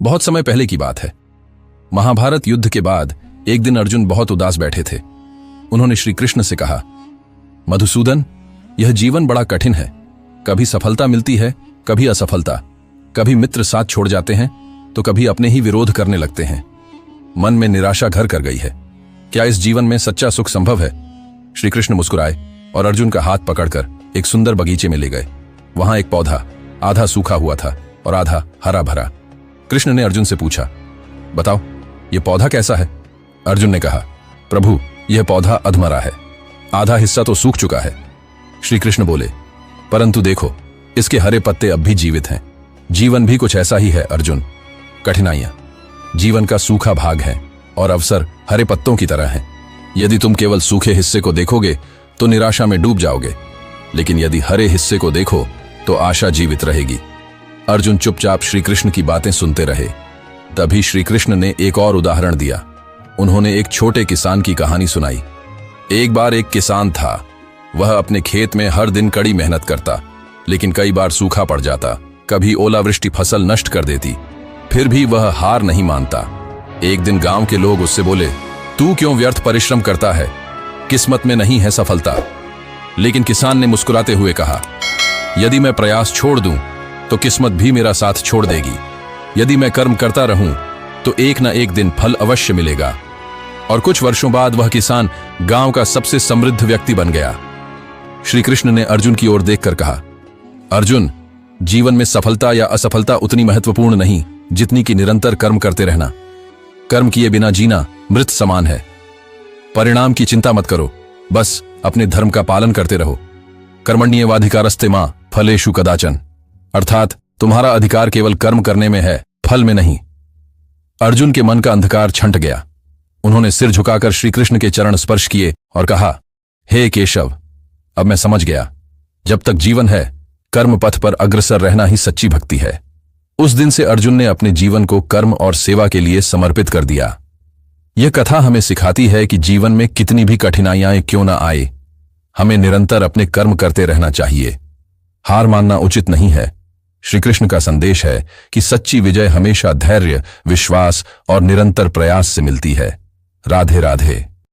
बहुत समय पहले की बात है। महाभारत युद्ध के बाद एक दिन अर्जुन बहुत उदास बैठे थे। उन्होंने श्री कृष्ण से कहा, मधुसूदन, यह जीवन बड़ा कठिन है। कभी सफलता मिलती है, कभी असफलता, कभी मित्र साथ छोड़ जाते हैं तो कभी अपने ही विरोध करने लगते हैं। मन में निराशा घर कर गई है। क्या इस जीवन में सच्चा सुख संभव है? श्री कृष्ण मुस्कुराए और अर्जुन का हाथ पकड़कर एक सुंदर बगीचे में ले गए। वहां एक पौधा आधा सूखा हुआ था और आधा हरा भरा। कृष्ण ने अर्जुन से पूछा, बताओ यह पौधा कैसा है? अर्जुन ने कहा, प्रभु, यह पौधा अधमरा है, आधा हिस्सा तो सूख चुका है। श्री कृष्ण बोले, परंतु देखो, इसके हरे पत्ते अब भी जीवित हैं। जीवन भी कुछ ऐसा ही है अर्जुन। कठिनाइयां जीवन का सूखा भाग है और अवसर हरे पत्तों की तरह हैं। यदि तुम केवल सूखे हिस्से को देखोगे तो निराशा में डूब जाओगे, लेकिन यदि हरे हिस्से को देखो तो आशा जीवित रहेगी। अर्जुन चुपचाप श्री कृष्ण की बातें सुनते रहे। तभी श्री कृष्ण ने एक और उदाहरण दिया। उन्होंने एक छोटे किसान की कहानी सुनाई। एक बार एक किसान था। वह अपने खेत में हर दिन कड़ी मेहनत करता, लेकिन कई बार सूखा पड़ जाता। कभी ओलावृष्टि फसल नष्ट कर देती। फिर भी वह हार नहीं मानता। एक दिन गांव के लोग उससे बोले, तू क्यों व्यर्थ परिश्रम करता है? किस्मत में नहीं है सफलता। लेकिन किसान ने मुस्कुराते हुए कहा, यदि मैं प्रयास छोड़ दूं तो किस्मत भी मेरा साथ छोड़ देगी। यदि मैं कर्म करता रहूं तो एक न एक दिन फल अवश्य मिलेगा। और कुछ वर्षों बाद वह किसान गांव का सबसे समृद्ध व्यक्ति बन गया। श्री कृष्ण ने अर्जुन की ओर देखकर कहा, अर्जुन, जीवन में सफलता या असफलता उतनी महत्वपूर्ण नहीं जितनी कि निरंतर कर्म करते रहना। कर्म किए बिना जीना मृत समान है। परिणाम की चिंता मत करो, बस अपने धर्म का पालन करते रहो। कर्मण्येवाधिकारस्ते मां फलेषु कदाचन, अर्थात तुम्हारा अधिकार केवल कर्म करने में है, फल में नहीं। अर्जुन के मन का अंधकार छंट गया। उन्होंने सिर झुकाकर श्री कृष्ण के चरण स्पर्श किए और कहा, हे केशव, अब मैं समझ गया। जब तक जीवन है, कर्म पथ पर अग्रसर रहना ही सच्ची भक्ति है। उस दिन से अर्जुन ने अपने जीवन को कर्म और सेवा के लिए समर्पित कर दिया। यह कथा हमें सिखाती है कि जीवन में कितनी भी कठिनाइयां क्यों ना आए, हमें निरंतर अपने कर्म करते रहना चाहिए। हार मानना उचित नहीं है। श्री कृष्ण का संदेश है कि सच्ची विजय हमेशा धैर्य, विश्वास और निरंतर प्रयास से मिलती है। राधे राधे।